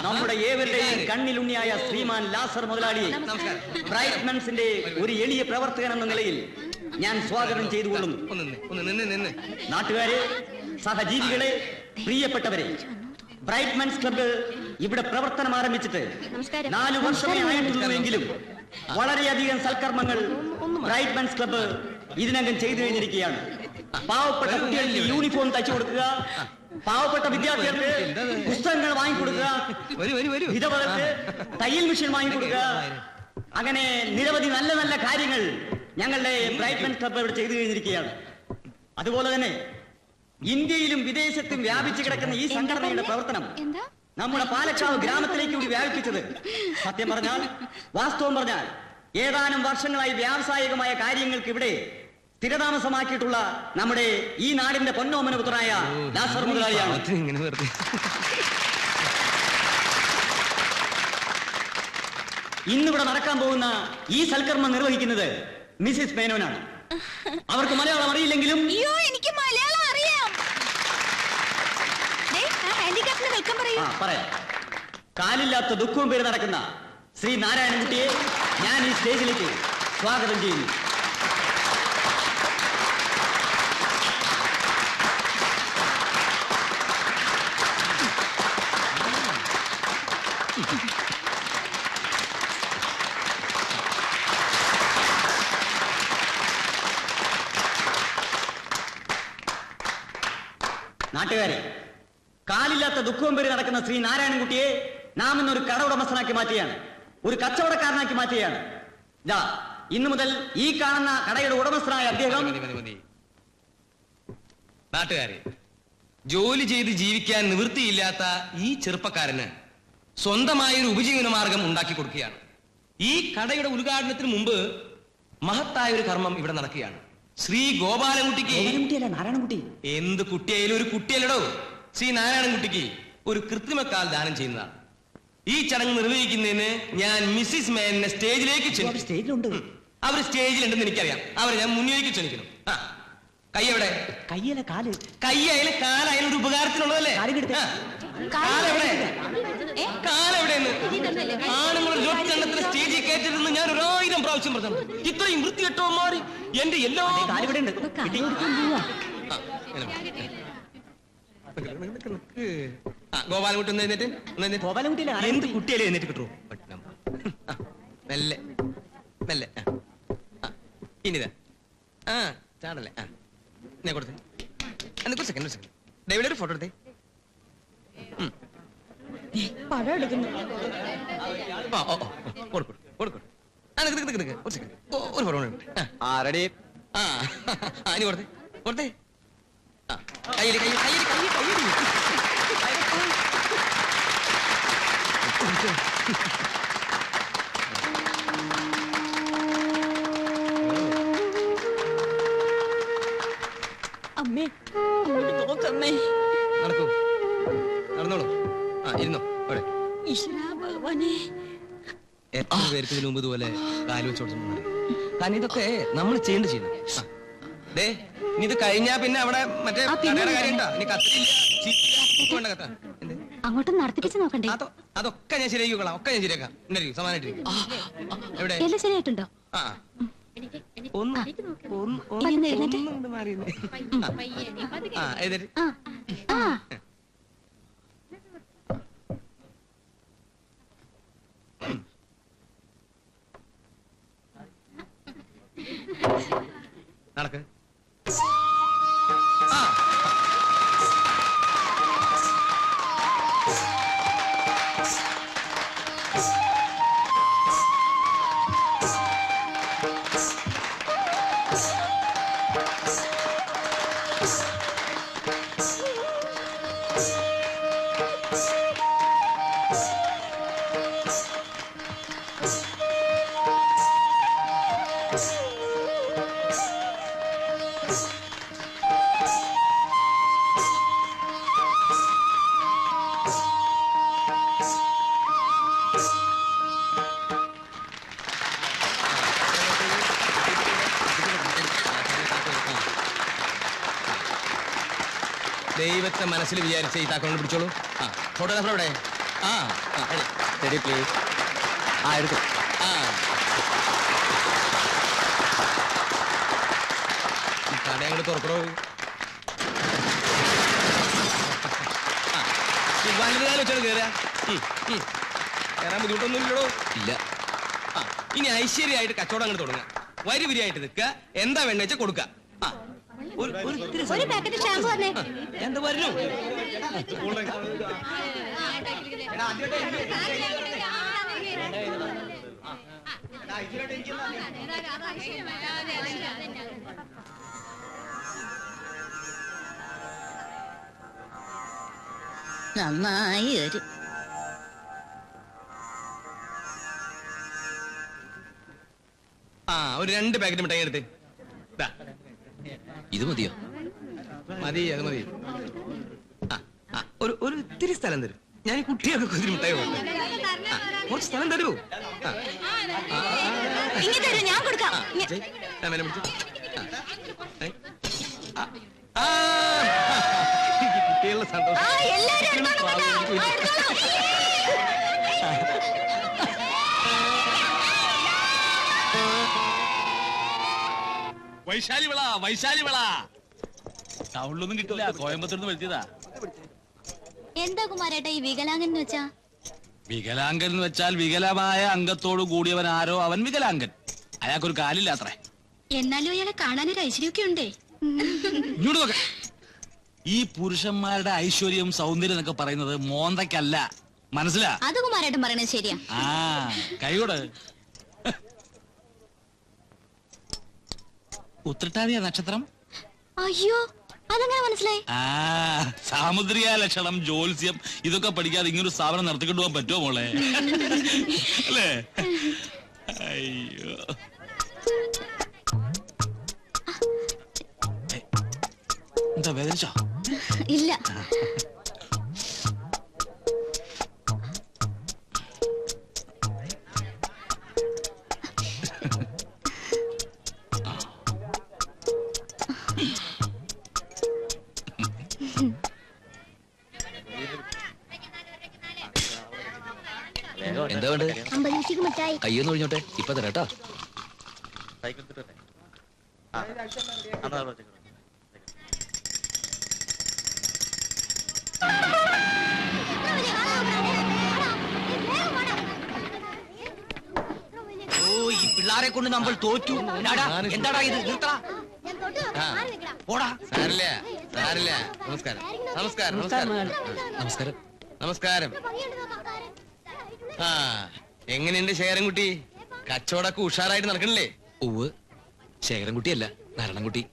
നമ്മുടെ ഏവരുടെയും കണ്ണിലുണ്ണിയായ ശ്രീമാൻ ലാസർ മുതലാളി ബ്രൈറ്റ്മൻസിന്റെ ഒരു എളിയ പ്രവർത്തകൻ എന്ന നിലയിൽ ഞാൻ സ്വാഗതം ചെയ്തുകൊള്ളുന്നു. നാട്ടുകാരെ, സഹജീവികളെ, പ്രിയപ്പെട്ടവരെ, ബ്രൈറ്റ്മൻസ് ക്ലബ്ബ് ഇവിടെ പ്രവർത്തനം ആരംഭിച്ചിട്ട് 4 വർഷമേ ആയിട്ടുള്ളൂവെങ്കിലും വളരെയധികം സൽക്കർമ്മങ്ങൾ ബ്രൈറ്റ്മൻസ് ക്ലബ്ബ് ഇതിനകം ചെയ്തു കഴിഞ്ഞിരിക്കുകയാണ്. പാവപ്പെട്ട കുട്ടികൾക്ക് യൂണിഫോം തയ്ച്ചു കൊടുക്കുക, പാവപ്പെട്ട വിദ്യാർത്ഥികൾക്ക് പുസ്തകങ്ങൾ വാങ്ങിക്കൊടുക്കുക, വിധവകൾക്ക് തയ്യൽ മെഷീൻ വാങ്ങിക്കൊടുക്കുക, അങ്ങനെ നിരവധി നല്ല നല്ല കാര്യങ്ങൾ ഞങ്ങളുടെ ബ്രൈറ്റ്മൻസ് ക്ലബ്ബ് ഇവിടെ ചെയ്തു കഴിഞ്ഞിരിക്കുകയാണ്. അതുപോലെ തന്നെ ഇന്ത്യയിലും വിദേശത്തും വ്യാപിച്ചു കിടക്കുന്ന ഈ സംഘടനയുടെ പ്രവർത്തനം നമ്മുടെ പാലക്കാവ് ഗ്രാമത്തിലേക്ക് കൂടി വ്യാപിപ്പിച്ചത് സത്യം പറഞ്ഞാൽ, വാസ്തവം പറഞ്ഞാൽ, ഏതാനും വർഷങ്ങളായി വ്യാവസായികമായ കാര്യങ്ങൾക്ക് ഇവിടെ സ്ഥിരതാമസമാക്കിയിട്ടുള്ള നമ്മുടെ ഈ നാടിന്റെ പൊന്നോമന പുത്രനായ ലാസർ മുതലാളിയാണ്. ഇന്നിവിടെ നടക്കാൻ പോകുന്ന ഈ സൽക്കർമ്മം നിർവഹിക്കുന്നത് മിസ്സിസ് മേനോനാണ്. അവർക്ക് മലയാളം അറിയില്ലെങ്കിലും എനിക്ക് മലയാളം അറിയാം. പറയാം. കാലില്ലാത്ത ദുഃഖവും പേര് നടക്കുന്ന ശ്രീ നാരായണൻകുട്ടിയെ ഞാൻ ഈ സ്റ്റേജിലേക്ക് സ്വാഗതം ചെയ്യുന്നു. നാട്ടുകാരെ, കാലില്ലാത്ത ദുഃഖവും പേര് നടക്കുന്ന ശ്രീ നാരായണൻകുട്ടിയെ നാം ഇന്നൊരു കട ഉടമസ്ഥനാക്കി മാറ്റുകയാണ്, ഒരു കച്ചവടക്കാരനാക്കി മാറ്റുകയാണ്. ഇന്നു മുതൽ ഈ കാണുന്ന കടയുടെ ഉടമസ്ഥനായ അദ്ദേഹം. നാട്ടുകാരെ, ജോലി ചെയ്ത് ജീവിക്കാൻ നിവൃത്തിയില്ലാത്ത ഈ ചെറുപ്പക്കാരന് സ്വന്തമായൊരു ഉപജീവന മാർഗം ഉണ്ടാക്കി കൊടുക്കുകയാണ്. ഈ കടയുടെ ഉദ്ഘാടനത്തിന് മുമ്പ് മഹത്തായ ഒരു കർമ്മം ഇവിടെ നടക്കുകയാണ്. ശ്രീ ഗോപാലൻകുട്ടിക്ക്, നാരായണൻകുട്ടി എന്ത് കുട്ടിയായാലും ഒരു കുട്ടിയല്ലടോ, ശ്രീ നാരായണൻകുട്ടിക്ക് ഒരു കൃത്രിമക്കാൽ ദാനം ചെയ്യുന്നതാണ്. ഈ ചടങ്ങ് നിർവഹിക്കുന്നതിന് ഞാൻ മിസ്സിസ് മേനെ സ്റ്റേജിലേക്ക് ക്ഷണിക്കും. അവർ സ്റ്റേജിലുണ്ടെന്ന് എനിക്കറിയാം. അവരെ ഞാൻ മുന്നിലേക്ക് ക്ഷണിക്കണം. കൈ എവിടെ? കയ്യല്ല കാല്. കൈയായാലും കാലായാലും ഒരു ഉപകാരത്തിനുള്ളതല്ലേ? കാലെവിടെയെന്ന് ആണുങ്ങൾ ഒറ്റെണ്ണത്തിന് സ്റ്റേജിൽ കയറ്റരുതെന്ന് ഞാൻ 1000 പ്രാവശ്യം പറഞ്ഞു. ഇത്രയും വൃത്തികെട്ടവന്മാർ എന്റെ എല്ലാ ഗോപാലൻകുട്ടി ഒന്ന് എഴുന്നേറ്റ്. എന്ത് കുട്ടിയാലും എഴുന്നേറ്റ് കിട്ടുമോ? മെല്ലെ മെല്ലെ. ഇനിതാ ചാടല്ലേ. ഞാൻ കൊടുത്തേ. ഒരു സെക്കൻഡ് ഡേവിഡ് ഒരു ഫോട്ടോ എടുത്തേ. പടം എടുക്കുന്നു. ഒരു ഫോട്ടോ റെഡി. ഇനി കൊടുത്തേ കൊടുത്തേ. കയ്യടി കയ്യടി കയ്യടി കയ്യടി. അമ്മേ, നോക്കമ്മേ. നടക്കൂ, നടന്നോളൂ. ഇരുന്നോ. അവിടെ എത്ര പേർക്ക് ഇതിനു മുമ്പ് ഇതുപോലെ കാല് വെച്ചോടുന്നു. കാരണം ഇതൊക്കെ നമ്മൾ ചെയ്യേണ്ട ചെയ്യുന്നു. ഇനി ഇത് കഴിഞ്ഞാ പിന്നെ അവിടെ മറ്റേ കാര്യം അങ്ങോട്ടും നടത്തിപ്പിച്ച് നോക്കണ്ടേ? അതൊക്കെ ഞാൻ ശരിയാക്കിക്കോളാം. ഒക്കെ ഞാൻ ശരിയാക്കാം. സമാനായിട്ടിരിക്കും. എവിടെ എല്ലാം ശരിയായിട്ടുണ്ടോ? നടക്ക്. ദൈവത്തെ മനസ്സിൽ വിചാരിച്ച ഈ താക്കോണ്ട് പിടിച്ചോളൂ. ഫോട്ടോഗ്രാഫർ എവിടെ? Ready please. എടുത്തു. കട അങ്ങോട്ട് തുറക്കണോ? വെച്ചോട് കയറാ. കയറാൻ ബുദ്ധിമുട്ടൊന്നും ഇല്ലടോ. ഇല്ല. ഇനി ഐശ്വര്യമായിട്ട് കച്ചവടം അങ്ങോട്ട് തുടങ്ങാം. വരി വരിയായിട്ട് നിൽക്കുക. എന്താ വേണ്ട വെച്ചാൽ കൊടുക്കുക. ഒരു പാക്കറ്റ് ഷാമ്പു വന്നേ. എന്താ പറഞ്ഞു? നന്നായി വരും. ഒരു 2 പാക്കറ്റ് മിഠായി എടുത്ത്. ഇത് മതിയോ? മതി, അത് മതി. ഒരു ഇത്തിരി സ്ഥലം തരും. ഞാൻ ഈ കുട്ടിയൊക്കെ കുതിരി മിഠായി കുറച്ച് സ്ഥലം തരൂ. ഞാൻ കൊടുക്കാം. കുട്ടികളുടെ സന്തോഷം. വൈശാലി വിള ടൗണിലൊന്നും കിട്ടില്ല. കോയമ്പത്തൂർന്ന് വരുത്തിയതാ. എന്താ കുമാരേട്ടാ ഈ വികലാംഗൻ എന്ന് വെച്ചാ? വികലാംഗൻ എന്ന് വെച്ചാൽ വികലമായ അംഗത്തോട് കൂടിയവൻ ആരോ അവൻ വികലാംഗൻ. അയാൾക്കൊരു കാലില്ല അത്രേ. എന്നാലും അയാളെ കാണാനൊരു ഐശ്വര്യമൊക്കെ ഉണ്ടേ. ഇങ്ങോട്ട് നോക്ക. ഈ പുരുഷന്മാരുടെ ഐശ്വര്യം സൗന്ദര്യം എന്നൊക്കെ പറയുന്നത് മോന്തയ്ക്കല്ല, മനസ്സിലാ? അത് കുമാരേട്ടൻ പറയണത് ശരിയാ. കൈയോട്. ഉത്രട്ടാതിയ നക്ഷത്രം. അയ്യോ, അതെങ്ങനെ മനസ്സിലായി? സാമുദ്രിക ലക്ഷണം, ജ്യോത്സ്യം ഇതൊക്കെ പഠിക്കാതെ ഇങ്ങനൊരു സ്ഥാപനം നടത്തിക്കൊണ്ടു പോകാൻ പറ്റുമോ മോളെ? അല്ലേ? അയ്യോ, എന്താ വേദനിച്ചോ? ഇല്ല. എന്താ വേണ്ടത്? കയ്യൊന്ന് ഒഴിഞ്ഞോട്ടെ, ഇപ്പൊ തരാട്ടോ. ഈ പിള്ളാരെ കൊണ്ട് നമ്മൾ തോറ്റു. എന്താടാ ഇത്? നമസ്കാരം. നമസ്കാരം. നമസ്കാരം. നമസ്കാരം. നമസ്കാരം. എങ്ങനെയുണ്ട് ശേഖരൻകുട്ടി? കച്ചവടമൊക്കെ ഉഷാറായിട്ട് നടക്കണില്ലേ? ഉവ്, ശേഖരൻകുട്ടിയല്ല, നാരായണൻകുട്ടി.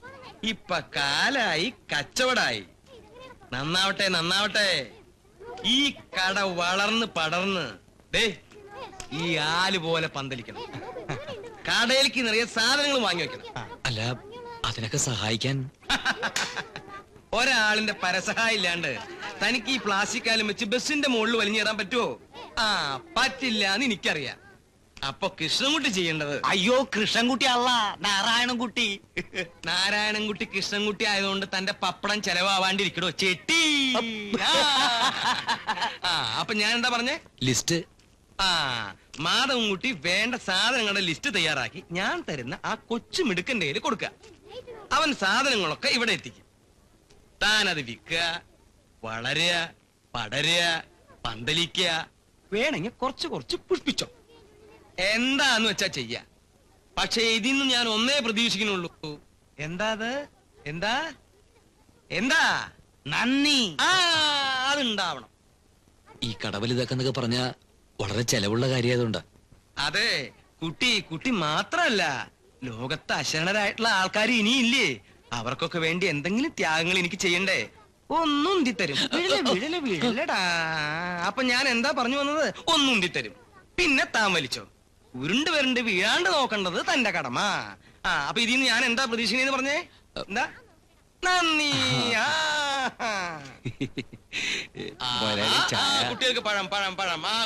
ഇപ്പൊ കാലായി, കച്ചവടായി. നന്നാവട്ടെ, നന്നാവട്ടെ. ഈ കട വളർന്ന് പടർന്ന് ഈ ആല് പോലെ പന്തലിക്കണം. കടയിലേക്ക് നിറയെ സാധനങ്ങൾ വാങ്ങി വെക്കണം. അല്ല, അതിനൊക്കെ സഹായിക്കാൻ ഒരാളിന്റെ പരസഹായം ഇല്ലാണ്ട് തനിക്ക് ഈ പ്ലാസ്റ്റിക് കാലം വെച്ച് ബസിന്റെ മുകളിൽ വലിഞ്ഞേറാൻ പറ്റുമോ? പറ്റില്ല എന്ന് എനിക്കറിയാം. അപ്പൊ കൃഷ്ണൻകുട്ടി ചെയ്യേണ്ടത്. അയ്യോ, കൃഷ്ണൻകുട്ടി അല്ല, നാരായണൻകുട്ടി. നാരായണൻകുട്ടി കൃഷ്ണൻകുട്ടി ആയതുകൊണ്ട് തന്റെ പപ്പടം ചെലവാവാണ്ടിരിക്കടോ ചെട്ടി. അപ്പൊ ഞാൻ എന്താ പറഞ്ഞേ? ലിസ്റ്റ്. മാധവൻകുട്ടി വേണ്ട സാധനങ്ങളുടെ ലിസ്റ്റ് തയ്യാറാക്കി ഞാൻ തരുന്ന ആ കൊച്ചു മിടുക്കന്റെ കയ്യിൽ കൊടുക്കുക. അവൻ സാധനങ്ങളൊക്കെ ഇവിടെ എത്തിക്കും. താനത് വിൽക്കുക, വളരുക, പടരുക, പന്തലിക്കുക, വേണമെങ്കിൽ കുറച്ച് കുറച്ച് പുഷ്പിച്ചോ. എന്താന്ന് വെച്ചാ ചെയ്യാ. പക്ഷെ ഇതിന്ന് ഞാൻ ഒന്നേ പ്രതീക്ഷിക്കുന്നുള്ളൂ. എന്താ അത്? എന്താ എന്താ? നന്ദി. അതുണ്ടാവണം. ഈ കടവലിതാക്കെന്നൊക്കെ പറഞ്ഞ വളരെ ചെലവുള്ള കാര്യമായതുകൊണ്ട്. അതെ, കുട്ടി മാത്രല്ല, ലോകത്ത് അശരണരായിട്ടുള്ള ആൾക്കാർ ഇനിയില്ലേ? അവർക്കൊക്കെ വേണ്ടി എന്തെങ്കിലും ത്യാഗങ്ങൾ എനിക്ക് ചെയ്യണ്ടേ? ഒന്നും ഉന്തിത്തരും. വീഴലടാ. അപ്പൊ ഞാൻ എന്താ പറഞ്ഞു വന്നത്? ഒന്നും ഉന്തിത്തരും. പിന്നെ താൻ വലിച്ചോ. ഉരുണ്ട് വീഴാണ്ട് നോക്കേണ്ടത് തന്റെ കടമ. അപ്പൊ ഇതിന്ന് ഞാൻ എന്താ പ്രതീക്ഷിക്കുന്നതെന്ന് പറഞ്ഞേ? എന്താ? നന്ദി. കുട്ടികൾക്ക് പഴം.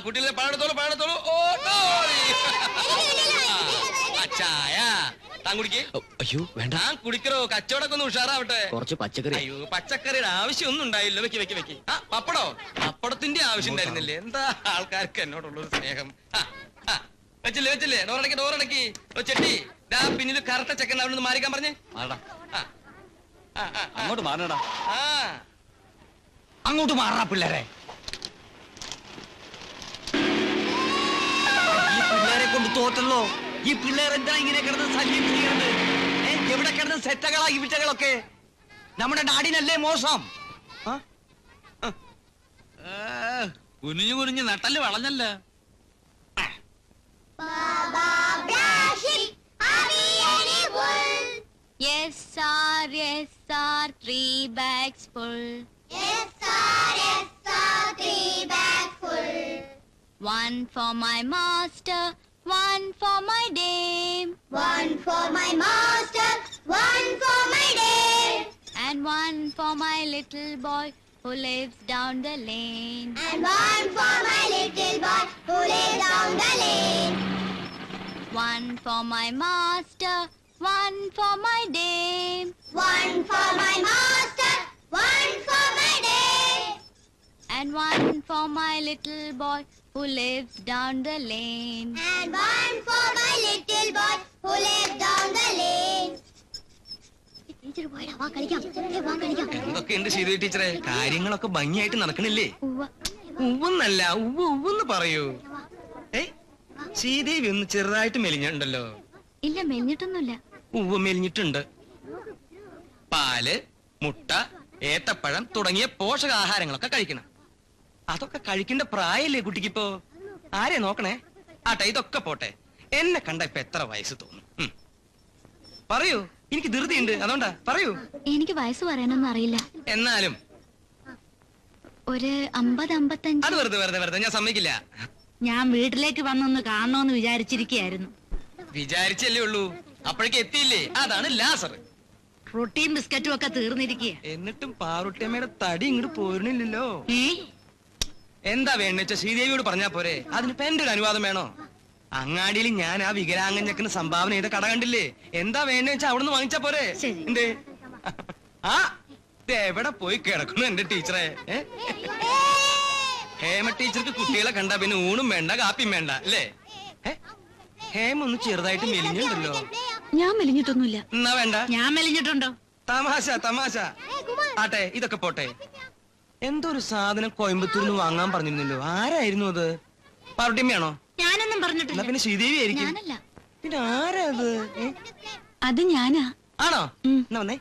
കുട്ടികൾക്ക് പഴത്തോളൂ. ചായ താൻ കുടിക്കേ. അയ്യോ വേണ്ട, താൻ കുടിക്കറോ, കച്ചവടമൊക്കെ ഒന്ന് ഉഷാറാവട്ടെ. കുറച്ച് പച്ചക്കറി. അയ്യോ പച്ചക്കറിയുടെ ആവശ്യമൊന്നും ഉണ്ടായില്ല. വെക്കി വെക്കി വെക്കി. ആ പപ്പടോ, പപ്പടത്തിന്റെ ആവശ്യം ഉണ്ടായിരുന്നില്ലേ? എന്താ ആൾക്കാർക്ക് എന്നോടുള്ളൊരു സ്നേഹം. വെച്ചില്ലേ വെച്ചില്ലേ, ഡോറടക്കി ഡോറടക്കി. ചെട്ടി പിന്നിൽ കറുത്ത ചെക്കൻ അവിടെ നിന്ന് മാറിക്കാൻ പറഞ്ഞേ. അങ്ങോട്ട് മാറണടാ, ആ അങ്ങോട്ട് മാറാ പിള്ളേരെ. ഈ പിള്ളേരെ കൊണ്ട് തോറ്റല്ലോ. ഈ പിള്ളേർ എന്താ ഇങ്ങനെ കിടന്ന് ശല്യം ചെയ്യുന്നത്? എവിടെ കിടന്ന് സെറ്റകളാ ഈ വിറ്റകളൊക്കെ? നമ്മുടെ നാടിനല്ലേ മോശം. കുനിഞ്ഞു കുനിഞ്ഞ് നട്ടല് വളഞ്ഞല്ല. Yes sir, 3 bags full. Yes sir, 3 bags full. One for my master, one for my dame, One for my master, one for my dame, and one for my little boy who lives down the lane. and one for my little boy who lives down the lane. One for my master, one for my dame, One for my master, one for my dame, and one for my little boy who lives down the lane. and one for my little boy who lives down the lane. എന്തൊക്കെയുണ്ട് ശ്രീദേവി ടീച്ചറെ? കാര്യങ്ങളൊക്കെ ഭംഗിയായിട്ട് നടക്കണില്ലേ? ഉവ്വ. ഉവ്വെന്നല്ല, ഉവ്വെന്ന് പറയൂ. ശ്രീദേവി ഒന്ന് ചെറുതായിട്ട് മെലിഞ്ഞുണ്ടല്ലോ. ഇല്ല, മെലിഞ്ഞിട്ടൊന്നുമില്ല. ഉവ്വ് മെലിഞ്ഞിട്ടുണ്ട്. പാല്, മുട്ട, ഏത്തപ്പഴം തുടങ്ങിയ പോഷകാഹാരങ്ങളൊക്കെ കഴിക്കണം. അതൊക്കെ കഴിക്കേണ്ട പ്രായല്ലേ കുട്ടിക്കിപ്പോ? ആരെ നോക്കണേ? ആട്ടെ, ഇതൊക്കെ പോട്ടെ. എന്നെ കണ്ട ഇപ്പൊ എത്ര വയസ്സ് തോന്നും? പറയൂ, എനിക്ക് ധൃതിയുണ്ട്, അതുകൊണ്ടാ. പറയൂ. എനിക്ക് വയസ്സ് പറയാനൊന്നും അറിയില്ല. എന്നാലും ഒരു 50-55. അത് വെറുതെ വെറുതെ വെറുതെ ഞാൻ സമ്മതിക്കില്ല. ഞാൻ വീട്ടിലേക്ക് വന്നൊന്ന് കാണണോന്ന് വിചാരിച്ചിരിക്കുകയായിരുന്നു. വിചാരിച്ചല്ലേ ഉള്ളൂ, അപ്പോഴേക്ക് എത്തിയില്ലേ? അതാണ് ലാസർ. റൊട്ടിയും ബിസ്ക്കറ്റും ഒക്കെ തീർന്നിരിക്കുക. എന്നിട്ടും പാറുട്ടിയമ്മയുടെ തടി ഇങ്ങോട്ട് പോരുന്നില്ലല്ലോ. എന്താ വേണ്ടെച്ച ശ്രീദേവിയോട് പറഞ്ഞാ പോരെ? അതിനിപ്പോ എന്റെ ഒരു അനുവാദം വേണോ? അങ്ങാടിയിൽ ഞാൻ ആ വികലാംഗഞ്ഞക്കിന് സംഭാവന ചെയ്ത കട കണ്ടില്ലേ? എന്താ വേണ്ടെച്ച അവിടുന്ന് വാങ്ങിച്ചാ പോരെ? എന്തേ? ആ എവിടെ പോയി കിടക്കുന്നു എന്റെ ടീച്ചറെ? ഹേമ ടീച്ചർക്ക് കുട്ടികളെ കണ്ടാ പിന്നെ ഊണും വേണ്ട കാപ്പിയും വേണ്ട അല്ലേ? ഹേമ ഒന്ന് ചെറുതായിട്ട് മെലിഞ്ഞുണ്ടല്ലോ. ഞാൻ മെലിഞ്ഞിട്ടൊന്നുമില്ല. എന്നാ വേണ്ട. ഞാൻ മെലിഞ്ഞിട്ടുണ്ടോ? തമാശ തമാശ. ആട്ടെ, ഇതൊക്കെ പോട്ടെ. എന്തോ ഒരു സാധനം കോയമ്പത്തൂരിന്ന് വാങ്ങാൻ പറഞ്ഞിരുന്നല്ലോ. ആരായിരുന്നു അത്? പാറുട്ടിയമ്മയാണോ? ഞാനൊന്നും പറഞ്ഞിട്ടില്ല. പിന്നെ ശ്രീദേവി ആയിരിക്കും. ഞാനല്ല. പിന്നെ ആരാ അത്? അത് ഞാനാ. ആണോ? എന്നാ വന്നേ.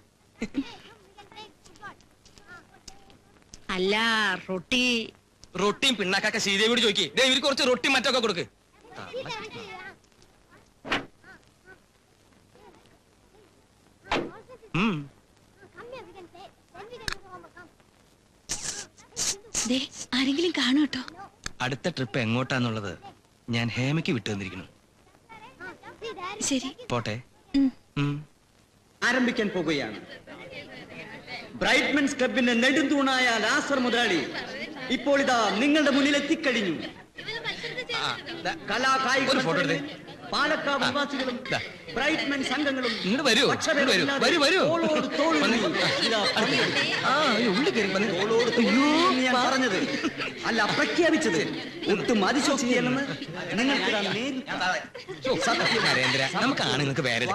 അല്ല, റൊട്ടി. റൊട്ടിയും പിണ്ണാക്കൊക്കെ ശ്രീദേവിയോട് ചോദിക്കേ. ഇവർക്ക് കുറച്ച് റൊട്ടി മറ്റൊക്കെ കൊടുക്ക്. ആരെങ്കിലും കാണും കേട്ടോ. അടുത്ത ട്രിപ്പ് എങ്ങോട്ടാന്നുള്ളത് ഞാൻ ഹേമയ്ക്ക് വിട്ടു തന്നിരിക്കുന്നു. ശരി, പോട്ടെ. ആരംഭിക്കാൻ പോകുകയാണ്. ബ്രൈറ്റ്മെൻസ് ക്ലബിന്റെ നെടുന്തൂണായ ലാസർ മുതലാളി ഇപ്പോൾ ഇതാ നിങ്ങളുടെ മുന്നിൽ എത്തിക്കഴിഞ്ഞു. കലാകായിക പാലക്കാട് നിവാസികളും ബ്രൈറ്റ്മെൻ സംഘങ്ങളും ഇങ്ങോട്ട് വരൂ, വരൂ വരൂ. ഞാൻ പറഞ്ഞത് അല്ല പ്രഖ്യാപിച്ചത്. ഒട്ടും അതിശോക്തിയല്ലെന്ന് നിങ്ങൾക്ക് നരേന്ദ്ര, നമുക്ക് ആണുങ്ങൾക്ക് വേറെ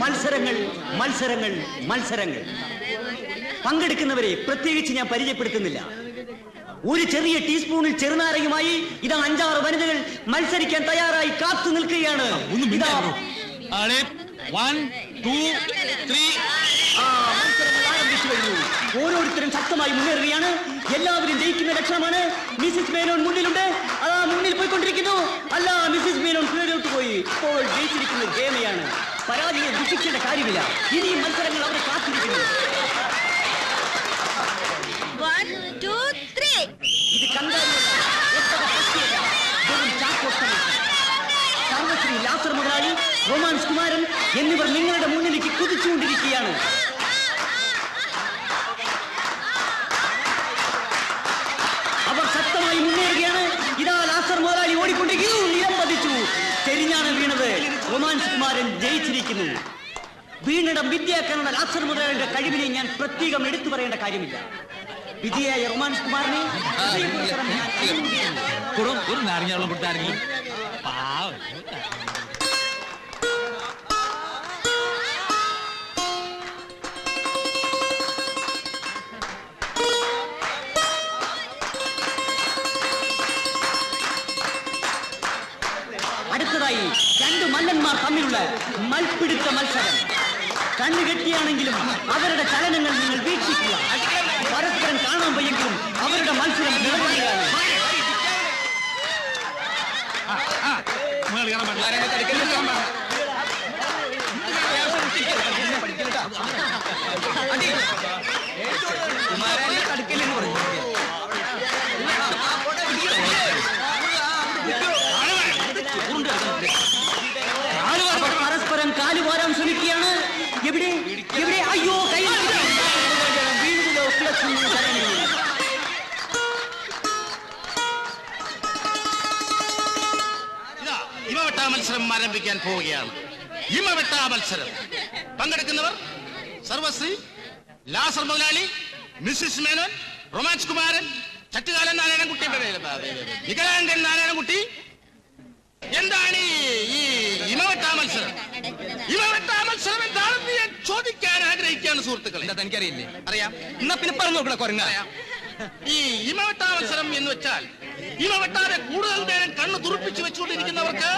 മത്സരങ്ങൾ മത്സരങ്ങൾ മത്സരങ്ങൾ. പങ്കെടുക്കുന്നവരെ പ്രത്യേകിച്ച് ഞാൻ പരിചയപ്പെടുത്തുന്നില്ല. ഒരു ചെറിയ ടീസ്പൂണിൽ ചെറുനാരയുമായി ഇതാ 5-6 വനിതകൾ മത്സരിക്കാൻ തയ്യാറായി കാത്തു നിൽക്കുകയാണ്. മത്സരങ്ങൾ ആരംഭിച്ചു കഴിഞ്ഞു. ഓരോരുത്തരും ശക്തമായി മുന്നേറുകയാണ്. എല്ലാവരും ജയിക്കുന്ന ലക്ഷണമാണ്. മിസ്സിസ് മേനോൻ മുന്നിലുണ്ട്. അതാ മുന്നിൽ പോയിക്കൊണ്ടിരിക്കുന്നു. അല്ല, മിസ്സിസ് മേനോൻ കീഴോട്ട് പോയി. ഇപ്പോൾ ജയിച്ചിരിക്കുന്നത് ഹേമയാണ്. പരാജയം ദുഃഖിക്കേണ്ട കാര്യമില്ല. ഇനിയും മത്സരങ്ങൾ അവരെ കാത്തിരിക്കുന്നു. ഇത് കണ്ടാലുള്ള സർവശ്രീ ലാസർ മുതലാളി, റൊമാൻസ് കുമാരൻ എന്നിവർ നിങ്ങളുടെ മുന്നിലേക്ക് കുതിച്ചുകൊണ്ടിരിക്കുകയാണ്. അവർ ശക്തമായി പറയുന്നത് റൊമാൻസ് കുമാരൻ ജയിച്ചിരിക്കുന്നു. വീണിടം വിദ്യാക്കാനുള്ള ലാസർ മുതലാളിയുടെ കഴിവിനെ ഞാൻ പ്രത്യേകം എടുത്തു പറയേണ്ട കാര്യമില്ല. വിജയായ റൊമാൻസ് കുമാറിനെ ഒരു നാരങ്ങ കൊടുത്താരെങ്കിലും അടുത്തതായി രണ്ട് മല്ലന്മാർ തമ്മിലുള്ള മൽപ്പിടുത്ത മത്സരം. കണ്ണുകെട്ടിയാണെങ്കിലും അവരുടെ ചലനങ്ങൾ നിങ്ങൾ വീക്ഷിക്കുക. പരസ്പരം കാണാൻ വയ്യെങ്കിലും അവരുടെ മത്സരം നിലനിൽക്കുകയാണ്. പരസ്പരം കാലുവാരാൻ ശ്രമിക്കുകയാണ്. എവിടെ എവിടെ? അയ്യോ, കൈ വീഴുന്നതോ കിടക്കുന്നു. ഇമവെട്ടാ മത്സരം ആരംഭിക്കാൻ പോവുകയാണ്. ഇമവെട്ടാ മത്സരം പങ്കെടുക്കുന്നവർ സർവശ്രീ ലാസർ മുതലാളി, മിസ്സിസ് മേനോൻ, റൊമാൻസ് കുമാരൻ, ചട്ടുകാലൻ നാരായണൻകുട്ടി, വികലാംഗൻ നാരായണൻകുട്ടി. എന്താണ് ഈ ഇമവെട്ടാ മത്സരം? ഇമവെട്ടാ മത്സരം എന്താണെന്ന് ഞാൻ ചോദിക്കാൻ ആഗ്രഹിക്കുകയാണ് സുഹൃത്തുക്കളെ. എന്താ തനിക്കറിയില്ലേ? അറിയാം. എന്നാ പിന്നെ പറഞ്ഞു നോക്കണ കുറഞ്ഞ. ഈ ഇമവെട്ടാ മത്സരം എന്ന് വെച്ചാൽ ഇമവെട്ടാതെ കൂടുതൽ നേരം കണ്ണ് തുറപ്പിച്ചു വെച്ചുകൊണ്ടിരിക്കുന്നവർക്ക്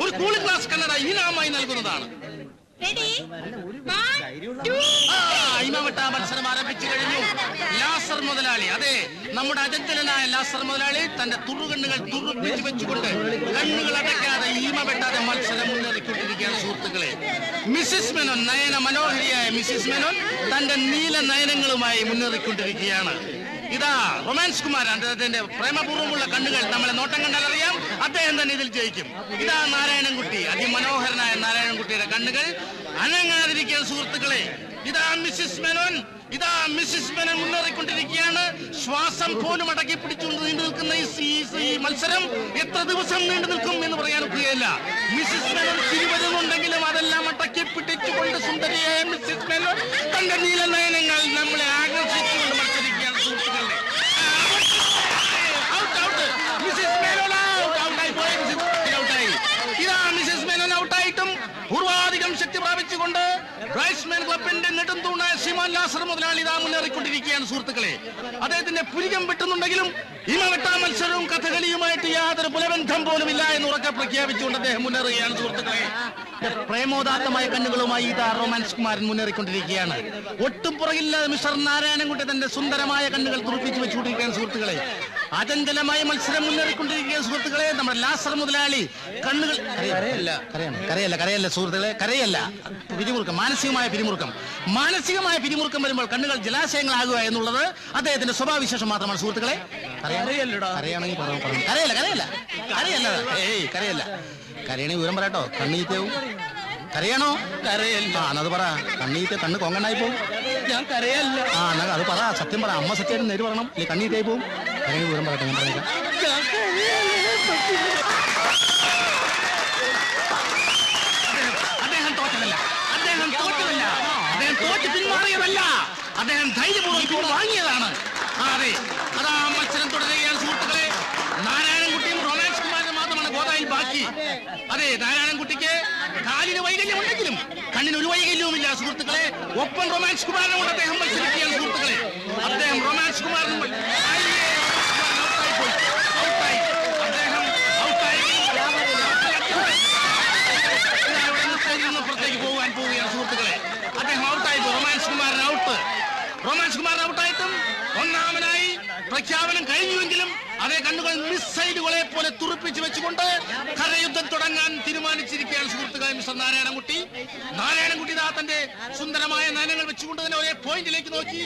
ഒരു കൂളിംഗ് ഗ്ലാസ് കണ്ണട ഇനാമായി നൽകുന്നതാണ്. ഇമവെട്ടാ മത്സരം ആരംഭിച്ചു കഴിഞ്ഞു. ലാസർ മുതലാളി, അതെ, നമ്മുടെ അജന്തനായ ലാസർ മുതലാളി തന്റെ തുറുകണ്ണുകൾ തുറപ്പിച്ചു വെച്ചുകൊണ്ട് കണ്ണുകൾ അടയ്ക്കാതെ ഇമവെട്ടാതെ മത്സരം മുന്നേറിക്കൊണ്ടിരിക്കുകയാണ് സുഹൃത്തുക്കളെ. മിസ്സിസ് മെനോൻ, നയന മനോഹരിയായ മിസ്സിസ് മെനോൻ തന്റെ നീല നയനങ്ങളുമായി മുന്നേറിക്കൊണ്ടിരിക്കുകയാണ്. ഇതാ റൊമാൻസ് കുമാരൻ, അദ്ദേഹത്തിന്റെ പ്രേമപൂർവ്വമുള്ള കണ്ണുകൾ നമ്മളെ നോട്ടം കണ്ടാൽ അറിയാം അദ്ദേഹം തന്നെ ഇതിൽ ജയിക്കും. ഇതാ നാരായണൻകുട്ടി, അതിമനോഹരനായ നാരായണൻകുട്ടിയുടെ കണ്ണുകൾ അനങ്ങാതിരിക്കാൻ സുഹൃത്തുക്കളെ. ഇതാ മിസ്സിസ് മെനോൻ, ഇതാ മിസ്സിസ് മെനോൻ മുന്നേറിക്കൊണ്ടിരിക്കുകയാണ്. ശ്വാസം പോലും അടക്കി പിടിച്ചുകൊണ്ട് നീണ്ടു നിൽക്കുന്ന ഈ മത്സരം എത്ര ദിവസം നീണ്ടു നിൽക്കും എന്ന് പറയാൻ ഒക്കുകയില്ല. മിസ്സിസ് മെനോൻ തിരുവരുന്നുണ്ടെങ്കിലും അതെല്ലാം അടക്കി പിടിച്ചുകൊണ്ട് സുന്ദരിയായ മിസ്സിസ് മെനോൻ തന്റെ നീല നയനങ്ങൾ നമ്മളെ ആകർഷിച്ചുകൊണ്ട് മത്സരിക്കുകയാണ് സുഹൃത്തുക്കളുടെ. ഇതാ മിസ്സിസ് മെനോൻ ഔട്ടായിട്ടും പൂർവാധികം ശക്തി പ്രാപിച്ചുകൊണ്ട് ബ്രൈറ്റ്സ്മാൻ ക്ലബിന്റെ നെടും തൂണായ ശ്രീമാൻ ലാസർ മുതലാളി ഇതാ മുന്നേറിക്കൊണ്ടിരിക്കുകയാണ് സുഹൃത്തുക്കളെ. അദ്ദേഹത്തിന്റെ പുരികം വെട്ടുന്നുണ്ടെങ്കിലും ഇമവെട്ടാ മത്സരവും കഥകളിയുമായിട്ട് യാതൊരു പുലബന്ധം പോലും ഇല്ല എന്ന് ഉറക്കെ പ്രഖ്യാപിച്ചുകൊണ്ട് അദ്ദേഹം മുന്നേറുകയാണ് സുഹൃത്തുക്കളെ. പ്രേമോദാത്തമായ കണ്ണുകളുമായി ഇതാ റൊമാൻസ് കുമാരൻ മുന്നേറിക്കൊണ്ടിരിക്കുകയാണ്. ഒട്ടും പുറകില്ലാതെ മിസ്റ്റർ നാരായണൻകുട്ടി തന്റെ സുന്ദരമായ കണ്ണുകൾ തുറപ്പിച്ചു വെച്ചുകൊണ്ടിരിക്കുകയാണ് സുഹൃത്തുക്കളെ. അചഞ്ചലമായ മത്സരം മുന്നേറിക്കൊണ്ടിരിക്കുകയാണ് സുഹൃത്തുക്കളെ. നമ്മുടെ ലാസർ മുതലാളി കണ്ണുകൾ കരയല്ല സുഹൃത്തുക്കളെ, കരയല്ല, പിരിമുറുക്കം, മാനസികമായ പിരിമുറുക്കം വരുമ്പോൾ കണ്ണുകൾ ജലാശയങ്ങളാകുക എന്നുള്ളത് അദ്ദേഹത്തിന്റെ സ്വഭാവവിശേഷം മാത്രമാണ് സുഹൃത്തുക്കളെ. കരയാണെങ്കിൽ കരയണേ വിവരം പറയട്ടോ, കണ്ണീറ്റവും കരയണോ? കരയല്ല. അത് പറ, കണ്ണീറ്റ് കണ്ണ് കൊങ്ങണ്ടായി പോവും. ഞാൻ കരയല്ല. എന്നാ അത് പറ, സത്യം പറ, അമ്മ സത്യമായിട്ട് നേര് പറയണം, ഇല്ല കണ്ണീറ്റായി പോവും. കരയണ വിവരം പറയട്ടെ, ഞാൻ പറഞ്ഞേക്കാം. അദ്ദേഹം തോറ്റതല്ല, അദ്ദേഹം തോറ്റ് പിന്മാറിയതല്ല, അദ്ദേഹം ധൈര്യപൂർവ്വം വാങ്ങിയതാണ്. അതെ, അതാ മത്സരം തുടരുകയാണ് സുഹൃത്തുക്കളെ. നാരായണൻകുട്ടിയും റൊമാൻസ് കുമാരനും മാത്രമാണ് ഗോദായിൽ ബാക്കി. അതെ, നാരായണൻകുട്ടിക്ക് കാലിന് വൈകല്യം ഉണ്ടെങ്കിലും കണ്ണിന് ഒരു വൈകല്യവുമില്ല സുഹൃത്തുക്കളെ. ഒപ്പം റൊമാൻസ് കുമാരനോട് അദ്ദേഹം മത്സരിക്കുകയാണ് സുഹൃത്തുക്കളെ. അദ്ദേഹം റൊമാൻസ് കുമാരനും പുറത്തേക്ക് പോകാൻ പോവുകയാണ് സുഹൃത്തുക്കളെ. അദ്ദേഹം ഔട്ടായി. റൊമാൻസ് കുമാരൻ ഔട്ടായിട്ടും ഒന്നാമനായി പ്രഖ്യാപനം കഴിഞ്ഞുവെങ്കിലും അതേ കണ്ണുകൾ മിസൈലുകളെ പോലെ തുറപ്പിച്ചു വെച്ചുകൊണ്ട് കരയുദ്ധം തുടങ്ങാൻ തീരുമാനിച്ചിരിക്കുകയാണ് സുഹൃത്തുക്കളെ മിസ്റ്റർ നാരായണൻകുട്ടി. നാരായണൻകുട്ടി തന്റെ സുന്ദരമായ നയനങ്ങൾ വെച്ചുകൊണ്ട് തന്നെ ഒരേ പോയിന്റിലേക്ക് നോക്കി.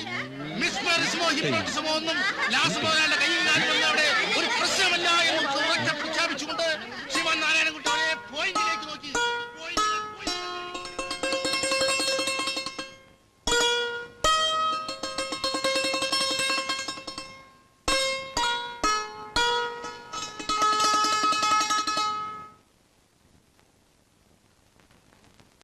മിസ്മറിസമോ ഹിപ്നോട്ടിസമോ ഒന്നും ലാസർ മുതലാളിയുടെ കയ്യിൽ കാലുകൊണ്ട് അവിടെ ഒരു പ്രശ്നമല്ല എന്ന് ഉറക്കെ പ്രഖ്യാപിച്ചുകൊണ്ട്